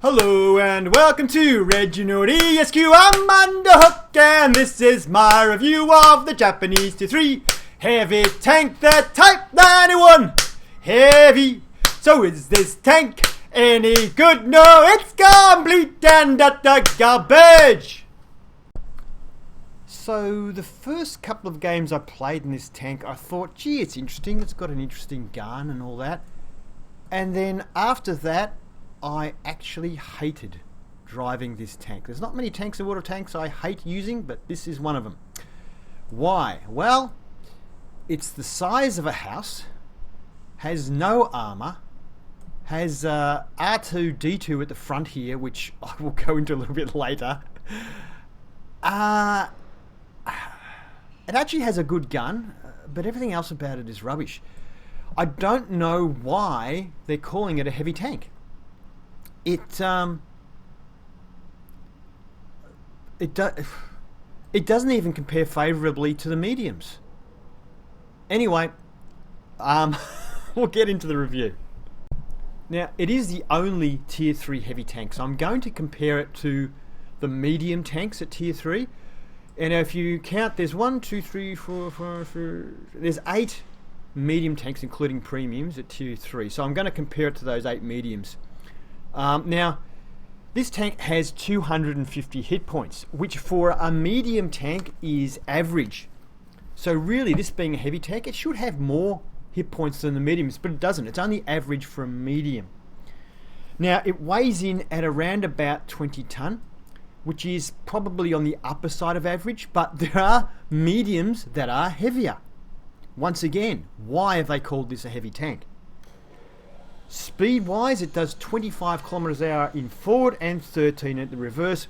Hello and welcome to ReginaldESQ. I'm on the hook and this is my review of the Japanese Tier 3 heavy tank, the Type 91 Heavy. So is this tank any good? No, it's complete and utter garbage. So the first couple of games I played in this tank, I thought, gee, it's interesting, it's got an interesting gun and all that. And then after that, I actually hated driving this tank. There's not many tanks and water tanks I hate using, but this is one of them. Why? Well, it's the size of a house, has no armor, has R2-D2 at the front here, which I will go into a little bit later. It actually has a good gun, but everything else about it is rubbish. I don't know why they're calling it a heavy tank. It doesn't even compare favourably to the mediums. Anyway, we'll get into the review. Now, it is the only Tier 3 heavy tank, so I'm going to compare it to the medium tanks at Tier 3. And if you count, there's 1, 2, 3, 4, 5, 6, there's 8 medium tanks, including premiums, at Tier 3. So I'm going to compare it to those 8 mediums. Now, this tank has 250 hit points, which for a medium tank is average. So really, this being a heavy tank, it should have more hit points than the mediums, but it doesn't. It's only average for a medium. Now, it weighs in at around about 20 tonne, which is probably on the upper side of average, but there are mediums that are heavier. Once again, why have they called this a heavy tank? Speed-wise, it does 25 kilometers an hour in forward and 13 at the reverse.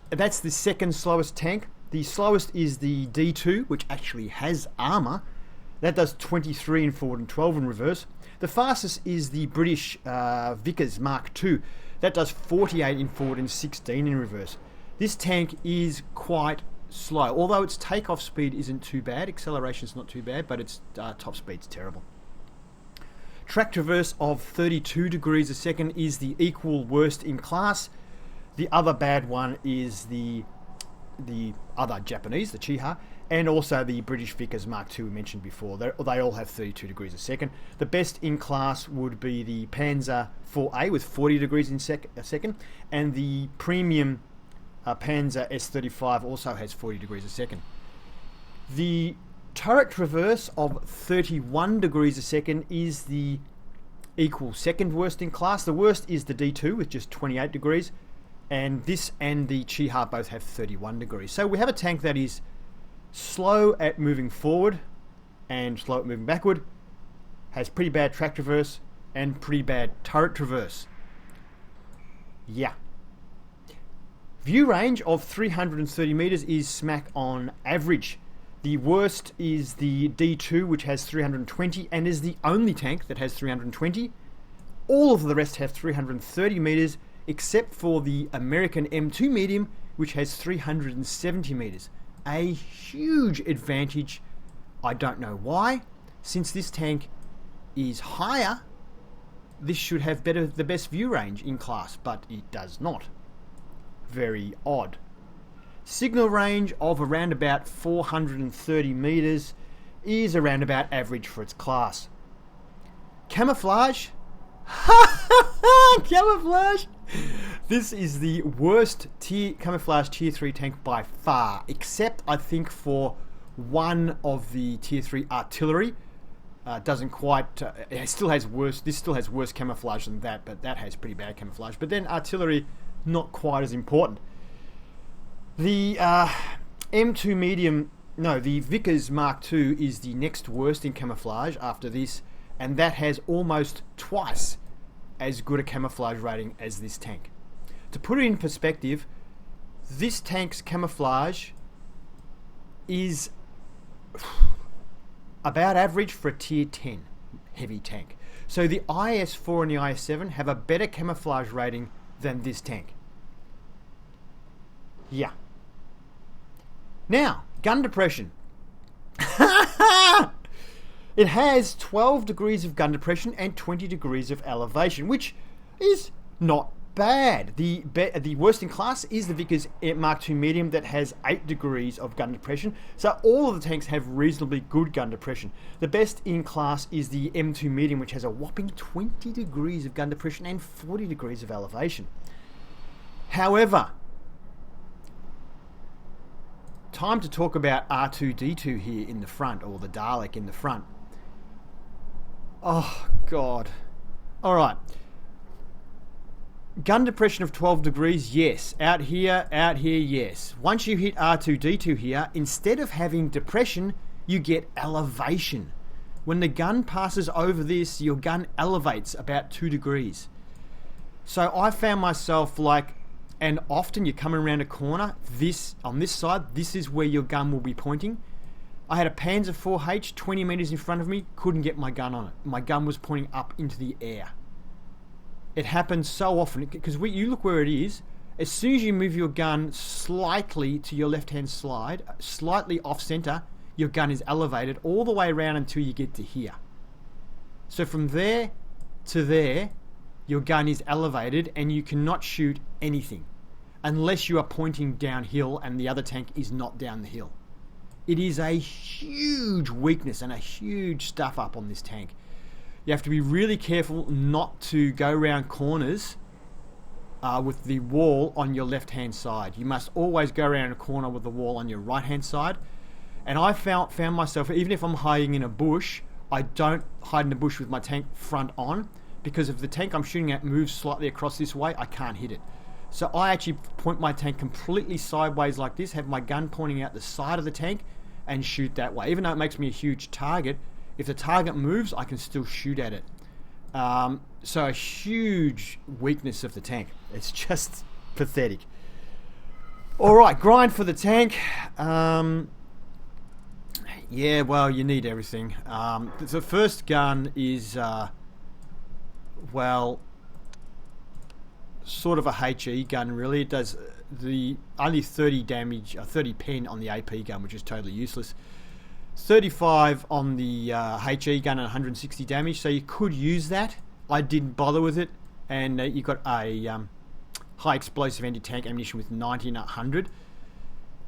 That's the second slowest tank. The slowest is the D2, which actually has armor. That does 23 in forward and 12 in reverse. The fastest is the British Vickers Mark II. That does 48 in forward and 16 in reverse. This tank is quite slow, although its takeoff speed isn't too bad. Acceleration's not too bad, but its top speed's terrible. Track traverse of 32 degrees a second is the equal worst in class. The other bad one is the other Japanese, the Chiha, and also the British Vickers Mark II we mentioned before. They all have 32 degrees a second. The best in class would be the Panzer 4A with 40 degrees a second, and the premium Panzer S35 also has 40 degrees a second. The turret traverse of 31 degrees a second is the equal second worst in class. The worst is the D2 with just 28 degrees, and this and the Chiha both have 31 degrees. So we have a tank that is slow at moving forward and slow at moving backward, has pretty bad track traverse and pretty bad turret traverse. Yeah. View range of 330 meters is smack on average. The worst is the D2, which has 320 and is the only tank that has 320. All of the rest have 330 meters, except for the American M2 medium, which has 370 meters. A huge advantage. I don't know why. Since this tank is higher, this should have the best view range in class, but it does not. Very odd. Signal range of around about 430 meters is around about average for its class. Camouflage. Camouflage. This is the worst camouflage Tier 3 tank by far, except I think for one of the Tier 3 artillery. Doesn't quite. It still has worse. This still has worse camouflage than that, but that has pretty bad camouflage. But then artillery, not quite as important. The M2 medium, no, the Vickers Mark II is the next worst in camouflage after this, and that has almost twice as good a camouflage rating as this tank. To put it in perspective, this tank's camouflage is about average for a Tier 10 heavy tank. So the IS-4 and the IS-7 have a better camouflage rating than this tank. Yeah. Now, gun depression. It has 12 degrees of gun depression and 20 degrees of elevation, which is not bad. The worst in class is the Vickers Mark II Medium that has 8 degrees of gun depression. So all of the tanks have reasonably good gun depression. The best in class is the M2 Medium, which has a whopping 20 degrees of gun depression and 40 degrees of elevation. However, time to talk about R2-D2 here in the front, or the Dalek in the front. Oh, God. All right. Gun depression of 12 degrees, yes. Out here, yes. Once you hit R2-D2 here, instead of having depression, you get elevation. When the gun passes over this, your gun elevates about 2 degrees. So I found myself like, and often you're coming around a corner, on this side, this is where your gun will be pointing. I had a Panzer 4H 20 meters in front of me, couldn't get my gun on it. My gun was pointing up into the air. It happens so often because you look where it is. As soon as you move your gun slightly to your left-hand slide, slightly off-center, your gun is elevated all the way around until you get to here. So from there to there, your gun is elevated and you cannot shoot anything unless you are pointing downhill and the other tank is not down the hill. It is a huge weakness and a huge stuff up on this tank. You have to be really careful not to go around corners with the wall on your left-hand side. You must always go around a corner with the wall on your right-hand side. And I found myself, even if I'm hiding in a bush, I don't hide in a bush with my tank front on, because if the tank I'm shooting at moves slightly across this way, I can't hit it. So I actually point my tank completely sideways like this, have my gun pointing out the side of the tank, and shoot that way. Even though it makes me a huge target, if the target moves, I can still shoot at it. So a huge weakness of the tank. It's just pathetic. All right, grind for the tank. Yeah, well, you need everything. The first gun is, well, sort of a HE gun, really. It does the only 30 damage, 30 pen on the AP gun, which is totally useless. 35 on the HE gun and 160 damage, so you could use that. I didn't bother with it, and you've got a high explosive anti-tank ammunition with 90 and 100.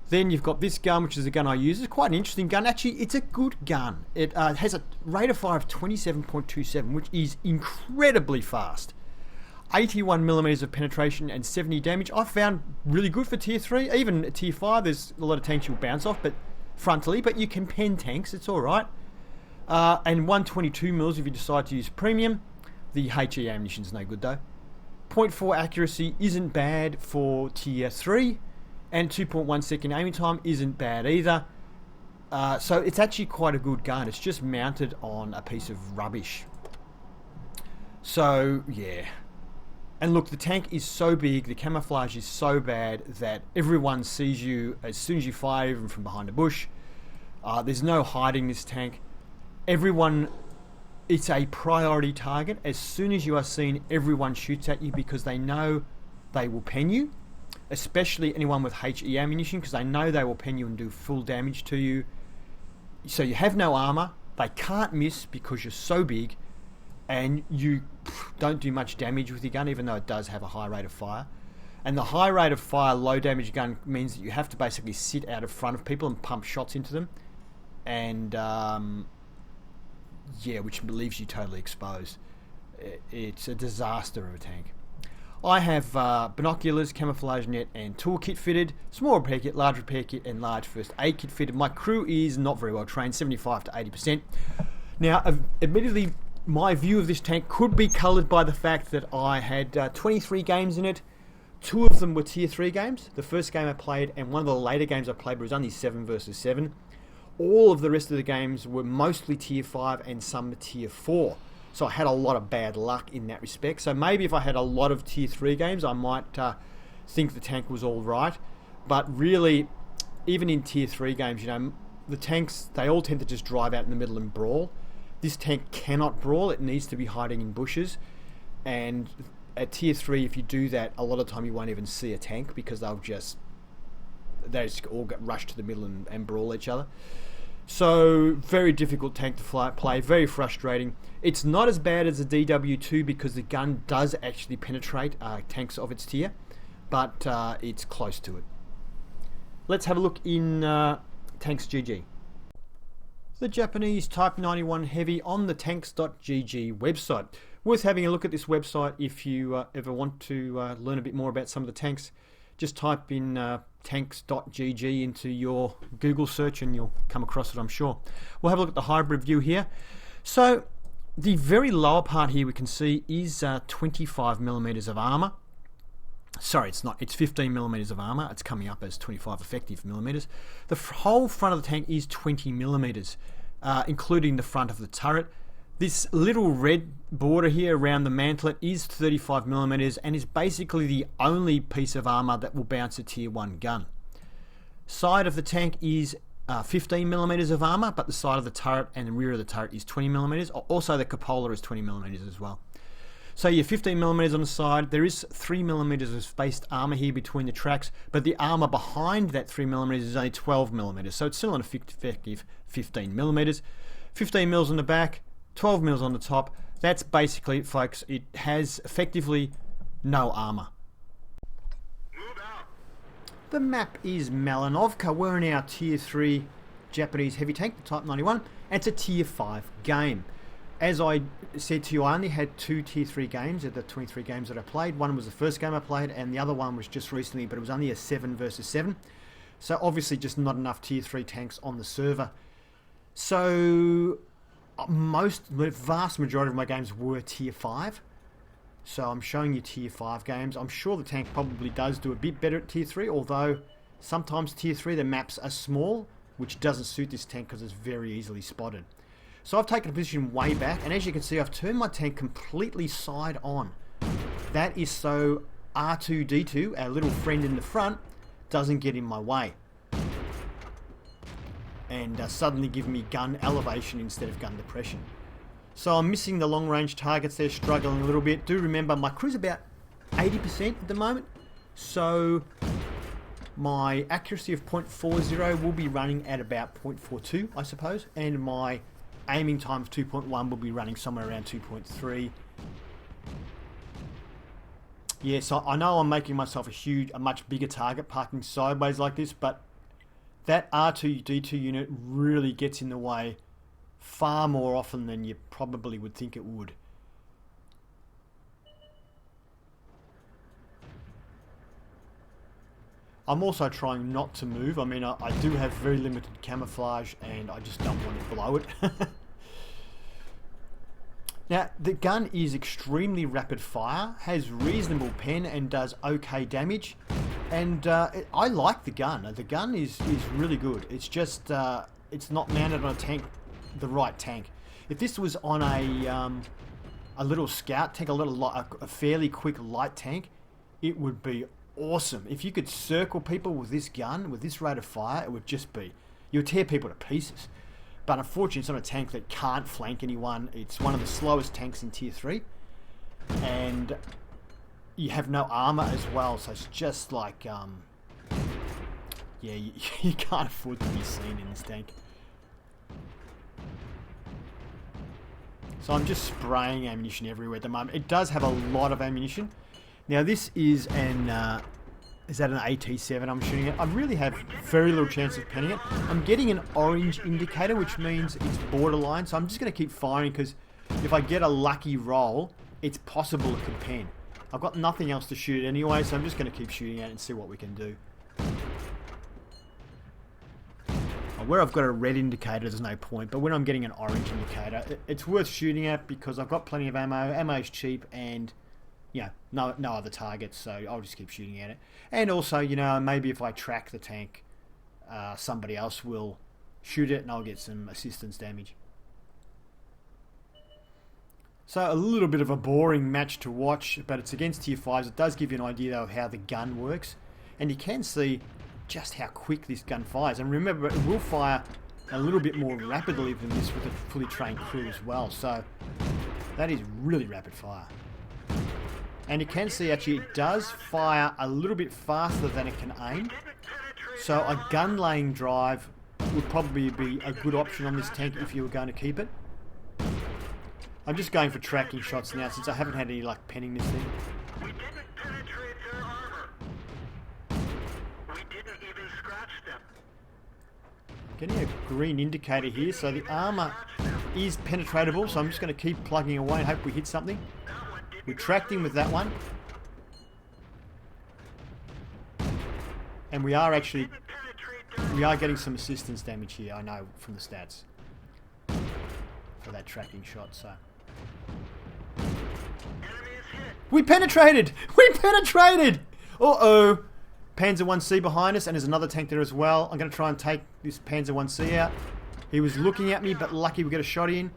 Then you've got this gun, which is the gun I use. It's quite an interesting gun. Actually, it's a good gun. It has a rate of fire of 27.27, which is incredibly fast. 81 millimeters of penetration and 70 damage. I found really good for tier 3. Even tier 5, there's a lot of tanks you'll bounce off, but frontally, but you can pen tanks, it's alright. And 122 mils if you decide to use premium. The HE ammunition's no good though. 0.4 accuracy isn't bad for tier 3, and 2.1 second aiming time isn't bad either. So it's actually quite a good gun. It's just mounted on a piece of rubbish. So yeah. And look, the tank is so big, the camouflage is so bad that everyone sees you as soon as you fire, even from behind a bush. There's no hiding this tank. Everyone, it's a priority target. As soon as you are seen, everyone shoots at you because they know they will pen you, especially anyone with HE ammunition, because they know they will pen you and do full damage to you. So you have no armor, they can't miss because you're so big, and you don't do much damage with your gun, even though it does have a high rate of fire. And the high rate of fire, low damage gun means that you have to basically sit out in front of people and pump shots into them. And, yeah, which leaves you totally exposed. It's a disaster of a tank. I have binoculars, camouflage net, and toolkit fitted, small repair kit, large repair kit, and large first aid kit fitted. My crew is not very well trained, 75 to 80%. Now, admittedly, my view of this tank could be coloured by the fact that I had 23 games in it. 2 of them were tier 3 games. The first game I played and one of the later games I played was only 7 versus 7. All of the rest of the games were mostly tier 5 and some tier 4. So I had a lot of bad luck in that respect. So maybe if I had a lot of tier 3 games, I might think the tank was all right. But really, even in tier 3 games, you know, the tanks, they all tend to just drive out in the middle and brawl. This tank cannot brawl. It needs to be hiding in bushes. And at tier 3, if you do that, a lot of the time you won't even see a tank because they just all get rushed to the middle and brawl each other. So very difficult tank to play, very frustrating. It's not as bad as the DW2 because the gun does actually penetrate tanks of its tier, but it's close to it. Let's have a look in Tanks GG. The Japanese Type 91 Heavy on the tanks.gg website. Worth having a look at this website if you ever want to learn a bit more about some of the tanks. Just type in tanks.gg into your Google search and you'll come across it, I'm sure. We'll have a look at the hybrid view here. So the very lower part here we can see is 25 millimeters of armor. Sorry, it's not. It's 15 millimeters of armor. It's coming up as 25 effective millimeters. The whole front of the tank is 20 millimeters, including the front of the turret. This little red border here around the mantlet is 35 millimeters and is basically the only piece of armor that will bounce a tier 1 gun. Side of the tank is 15 millimeters of armor, but the side of the turret and the rear of the turret is 20 millimeters. Also, the cupola is 20 millimeters as well. So you're 15 millimeters on the side. There is 3 millimeters of spaced armor here between the tracks, but the armor behind that 3 millimeters is only 12 millimeters. So it's still an effective 15 millimeters. 15 mils on the back, 12 mils on the top. That's basically it, folks. It has effectively no armor. The map is Malinovka. We're in our tier 3 Japanese heavy tank, the Type 91, and it's a tier 5 game. As I said to you, I only had 2 tier 3 games of the 23 games that I played. One was the first game I played, and the other one was just recently, but it was only a 7 versus 7. So obviously just not enough tier 3 tanks on the server. So the vast majority of my games were tier 5. So I'm showing you tier 5 games. I'm sure the tank probably does do a bit better at tier 3, although sometimes tier 3 the maps are small, which doesn't suit this tank because it's very easily spotted. So I've taken a position way back, and as you can see, I've turned my tank completely side on. That is so R2-D2, our little friend in the front, doesn't get in my way and suddenly give me gun elevation instead of gun depression. So I'm missing the long range targets there, struggling a little bit. Do remember my crew's about 80% at the moment, so my accuracy of 0.40 will be running at about 0.42, I suppose, and my aiming time of 2.1 will be running somewhere around 2.3. Yeah, so I know I'm making myself a much bigger target parking sideways like this, but that R2-D2 unit really gets in the way far more often than you probably would think it would. I'm also trying not to move. I mean, I do have very limited camouflage and I just don't want to blow it. Now, the gun is extremely rapid fire, has reasonable pen and does okay damage. And I like the gun. The gun is really good. It's just, it's not mounted on a tank, the right tank. If this was on a little scout tank, a fairly quick light tank, it would be awesome. If you could circle people with this gun, with this rate of fire, it would just be, you would tear people to pieces. But unfortunately, it's not a tank that can't flank anyone. It's one of the slowest tanks in tier 3. And you have no armor as well, so it's just like, yeah, you can't afford to be seen in this tank. So I'm just spraying ammunition everywhere at the moment. It does have a lot of ammunition. Now this is is that an AT7 I'm shooting at? I really have very little chance of penning it. I'm getting an orange indicator, which means it's borderline, so I'm just going to keep firing because if I get a lucky roll, it's possible it could pen. I've got nothing else to shoot anyway, so I'm just going to keep shooting at it and see what we can do. Where I've got a red indicator, there's no point, but when I'm getting an orange indicator, it's worth shooting at because I've got plenty of ammo, ammo's cheap, and yeah, no other targets, so I'll just keep shooting at it. And also, you know, maybe if I track the tank, somebody else will shoot it and I'll get some assistance damage. So a little bit of a boring match to watch, but it's against tier 5s. It does give you an idea though of how the gun works, and you can see just how quick this gun fires. And remember, it will fire a little bit more rapidly than this with a fully trained crew as well, so that is really rapid fire. And you can see actually it does fire a little bit faster than it can aim, so a gun laying drive would probably be a good option on this tank if you were going to keep it. I'm just going for tracking shots now since I haven't had any luck penning this thing. We didn't penetrate their armor. We didn't even scratch them. Getting a green indicator here, so the armor is penetratable, so I'm just going to keep plugging away and hope we hit something. We're tracking with that one. And we are actually... we are getting some assistance damage here, I know, from the stats. For that tracking shot, so... we penetrated! We penetrated! Uh-oh! Panzer 1C behind us, and there's another tank there as well. I'm going to try and take this Panzer 1C out. He was looking at me, but lucky we get a shot in.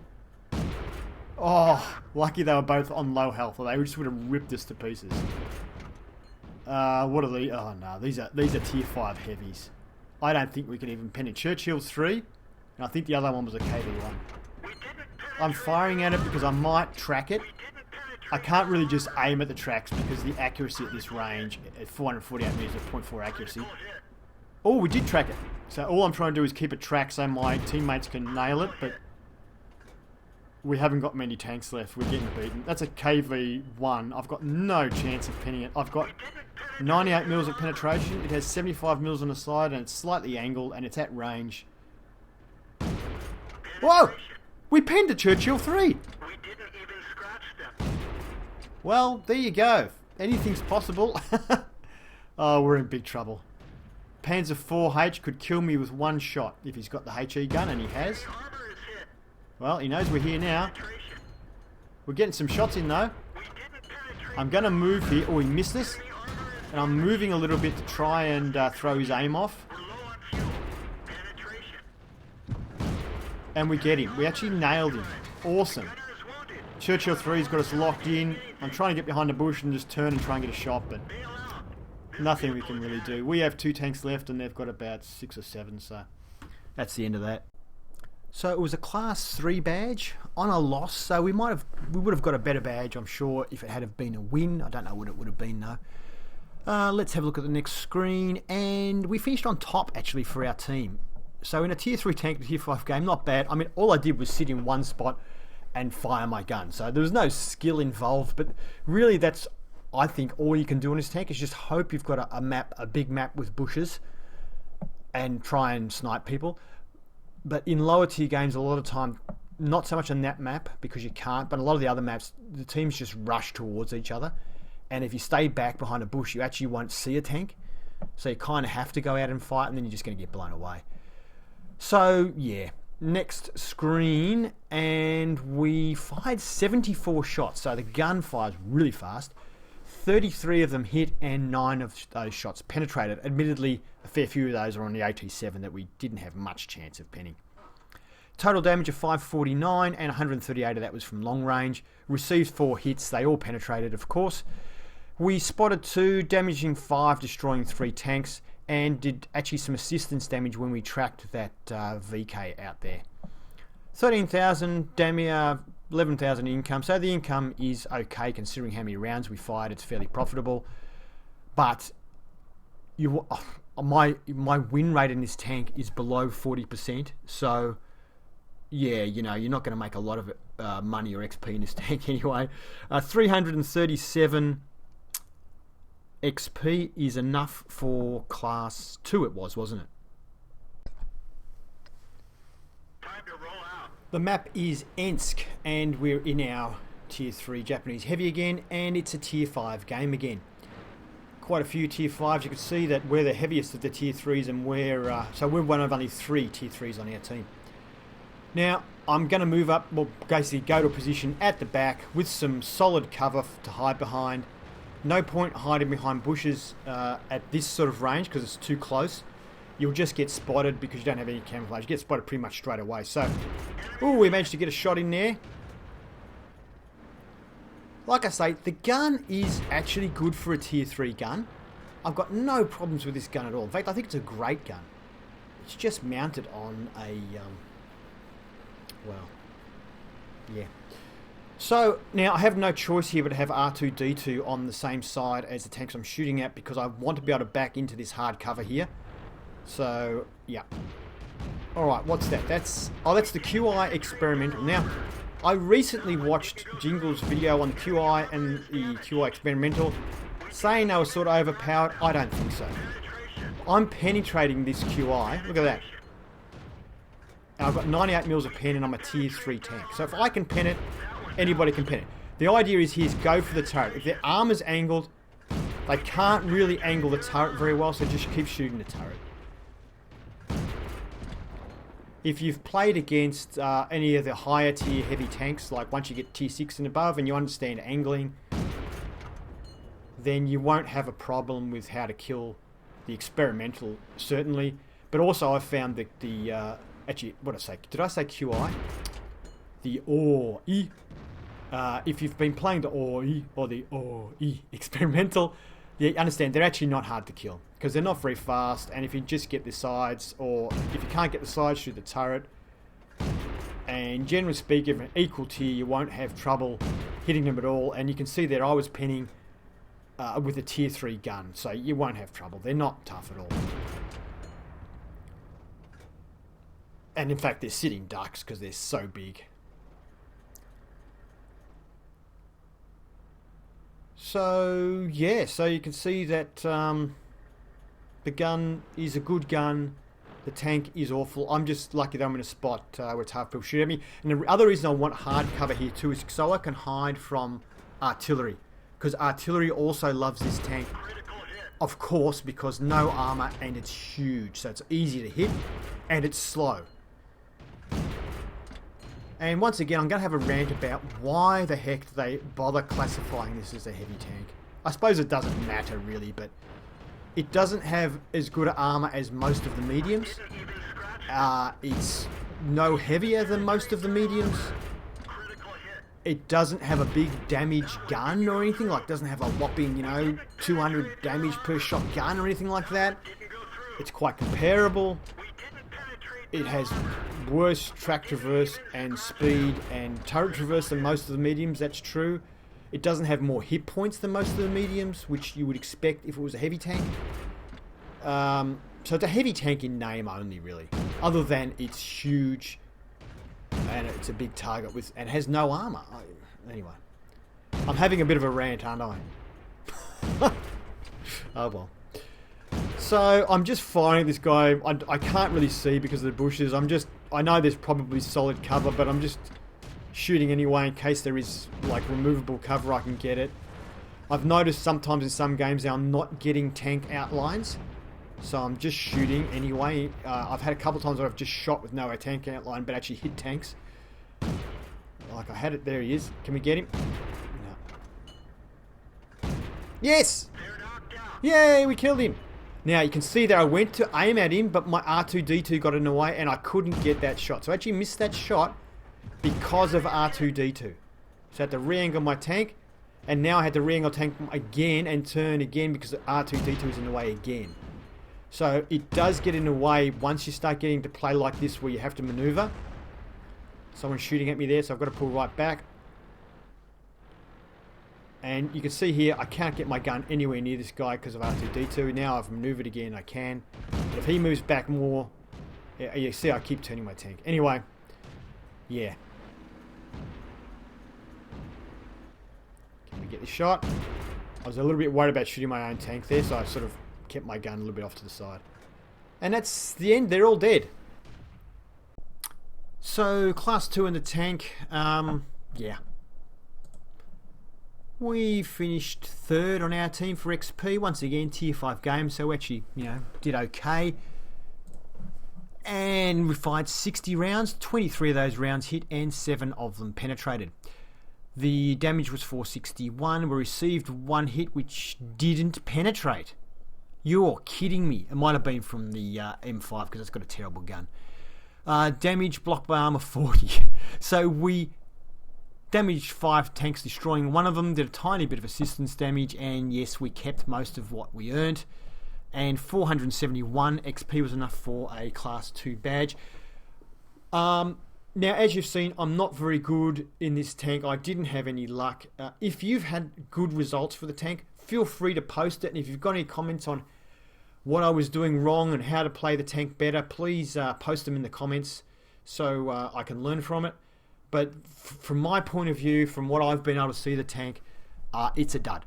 Oh, lucky they were both on low health, or they just would have ripped us to pieces. What are these? Oh no, these are tier 5 heavies. I don't think we can even pen it. Churchill's 3, and I think the other one was a KV1. I'm firing at it because I might track it. I can't really just aim at the tracks because the accuracy at this range, at 448 meters at 0.4 accuracy. Oh, we did track it. So all I'm trying to do is keep it tracked so my teammates can nail it, but we haven't got many tanks left. We're getting beaten. That's a KV1. I've got no chance of penning it. I've got 98 mils of penetration. It has 75 mils on the side and it's slightly angled and it's at range. Whoa! We penned a Churchill 3! Well, there you go. Anything's possible. Oh, we're in big trouble. Panzer 4H could kill me with one shot if he's got the HE gun, and he has. Well, he knows we're here now. We're getting some shots in, though. I'm going to move here. Oh, he missed us. And I'm moving a little bit to try and throw his aim off. And we get him. We actually nailed him. Awesome. Churchill 3's got us locked in. I'm trying to get behind the bush and just turn and try and get a shot, but nothing we can really do. We have 2 tanks left and they've got about 6 or 7, so that's the end of that. So it was a class 3 badge on a loss, so we would have got a better badge, I'm sure, if it had have been a win. I don't know what it would have been, though. Let's have a look at the next screen, and we finished on top, actually, for our team. So in a tier 3 tank, tier 5 game, not bad. I mean, all I did was sit in one spot and fire my gun. So there was no skill involved, but really that's, I think, all you can do in this tank is just hope you've got a big map with bushes and try and snipe people. But in lower tier games, a lot of time, not so much on that map because you can't, but a lot of the other maps, the teams just rush towards each other. And if you stay back behind a bush, you actually won't see a tank. So you kind of have to go out and fight, and then you're just going to get blown away. So, yeah. Next screen, and we fired 74 shots, so the gun fires really fast. 33 of them hit and 9 of those shots penetrated. Admittedly, a fair few of those are on the AT7 that we didn't have much chance of penning. Total damage of 549 and 138 of that was from long range. Received 4 hits, they all penetrated, of course. We spotted 2, damaging 5, destroying 3 tanks, and did actually some assistance damage when we tracked that VK out there. 13,000 damage, 11,000 income. So the income is okay considering how many rounds we fired. It's fairly profitable. But my win rate in this tank is below 40%. So yeah, you know, you're not going to make a lot of money or XP in this tank anyway. 337 XP is enough for class 2 it was, wasn't it? Time to roll out. The map is Ensk, and we're in our tier 3 Japanese heavy again, and it's a tier 5 game again. Quite a few tier 5s. You can see that we're the heaviest of the tier 3s, and so we're one of only 3 tier 3s on our team. Now, I'm going to move up, well, basically go to a position at the back with some solid cover to hide behind. No point hiding behind bushes at this sort of range because it's too close. You'll just get spotted because you don't have any camouflage. You get spotted pretty much straight away. So, we managed to get a shot in there. Like I say, the gun is actually good for a tier 3 gun. I've got no problems with this gun at all. In fact, I think it's a great gun. It's just mounted on a, well, yeah. So, now I have no choice here but to have R2-D2 on the same side as the tanks I'm shooting at because I want to be able to back into this hard cover here. So, yeah. Alright, what's that? That's the QI experimental. Now, I recently watched Jingle's video on the QI and the QI experimental, saying they were sort of overpowered. I don't think so. I'm penetrating this QI. Look at that. And I've got 98 mils of pen and I'm a tier 3 tank. So if I can pen it, anybody can pen it. The idea is here, go for the turret. If their armor's angled, they can't really angle the turret very well, so just keep shooting the turret. If you've played against any of the higher tier heavy tanks, like once you get tier 6 and above and you understand angling, then you won't have a problem with how to kill the experimental, certainly. But also I've found that actually, what did I say? Did I say QI? The OE. If you've been playing the OE or the OE experimental, you understand they're actually not hard to kill because they're not very fast, and if you just get the sides, or if you can't get the sides, shoot the turret. And generally speaking, if an equal tier, you won't have trouble hitting them at all. And you can see there I was penning with a tier 3 gun, so you won't have trouble. They're not tough at all. And in fact, they're sitting ducks because they're so big. So, yeah, so you can see that the gun is a good gun. The tank is awful. I'm just lucky that I'm in a spot where it's hard people shoot at me. And the other reason I want hard cover here too is so I can hide from artillery. Because artillery also loves this tank. Of course, because no armor and it's huge. So it's easy to hit and it's slow. And once again, I'm going to have a rant about why the heck do they bother classifying this as a heavy tank. I suppose it doesn't matter really, but it doesn't have as good armor as most of the mediums. It's no heavier than most of the mediums. It doesn't have a big damage gun or anything, like doesn't have a whopping, 200 damage per shot gun or anything like that. It's quite comparable. It has worse track traverse and speed and turret traverse than most of the mediums, that's true. It doesn't have more hit points than most of the mediums, which you would expect if it was a heavy tank. So it's a heavy tank in name only, really. Other than it's huge and it's a big target with and has no armor. Anyway, I'm having a bit of a rant, aren't I? Oh well. So I'm just firing this guy. I can't really see because of the bushes. I know there's probably solid cover, but I'm just shooting anyway in case there is like removable cover. I can get it. I've noticed sometimes in some games now I'm not getting tank outlines, so I'm just shooting anyway. I've had a couple of times where I've just shot with no tank outline, but actually hit tanks. Like I had it. There he is. Can we get him? No. Yes! Yay! We killed him. Now you can see that I went to aim at him, but my R2-D2 got in the way and I couldn't get that shot. So I actually missed that shot because of R2-D2. So I had to re-angle my tank, and now I had to re-angle tank again and turn again because R2-D2 is in the way again. So it does get in the way once you start getting to play like this where you have to maneuver. Someone's shooting at me there, so I've got to pull right back. And you can see here, I can't get my gun anywhere near this guy because of R2-D2. Now I've maneuvered again, I can. But if he moves back more, you see I keep turning my tank. Anyway, yeah. Can we get the shot? I was a little bit worried about shooting my own tank there, so I sort of kept my gun a little bit off to the side. And that's the end, they're all dead. So, class 2 in the tank, yeah. We finished third on our team for XP. Once again, tier 5 game, so we actually, did okay. And we fired 60 rounds. 23 of those rounds hit and 7 of them penetrated. The damage was 461. We received 1 hit which didn't penetrate. You're kidding me. It might have been from the M5 because it's got a terrible gun. Damage, blocked by armor 40. So we damaged 5 tanks, destroying one of them, did a tiny bit of assistance damage, and yes, we kept most of what we earned. And 471 XP was enough for a class 2 badge. Now, as you've seen, I'm not very good in this tank. I didn't have any luck. If you've had good results for the tank, feel free to post it. And if you've got any comments on what I was doing wrong and how to play the tank better, please post them in the comments so I can learn from it. But from my point of view, from what I've been able to see the tank, it's a dud.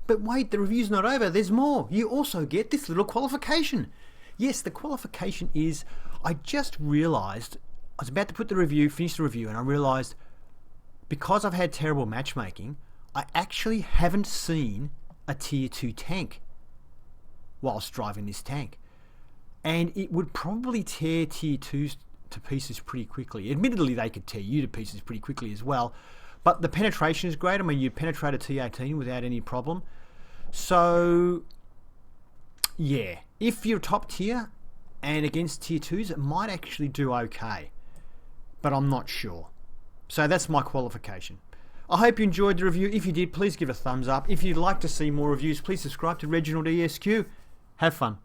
But wait, the review's not over. There's more. You also get this little qualification. Yes, the qualification is, I just realised, I was about to put the review, finish the review, and I realised because I've had terrible matchmaking, I actually haven't seen a tier 2 tank whilst driving this tank. And it would probably tear tier 2s to pieces pretty quickly. Admittedly, they could tear you to pieces pretty quickly as well. But the penetration is great. I mean, you penetrate a T18 without any problem. So, yeah. If you're top tier and against tier 2s, it might actually do okay. But I'm not sure. So that's my qualification. I hope you enjoyed the review. If you did, please give a thumbs up. If you'd like to see more reviews, please subscribe to ReginaldESQ. Have fun.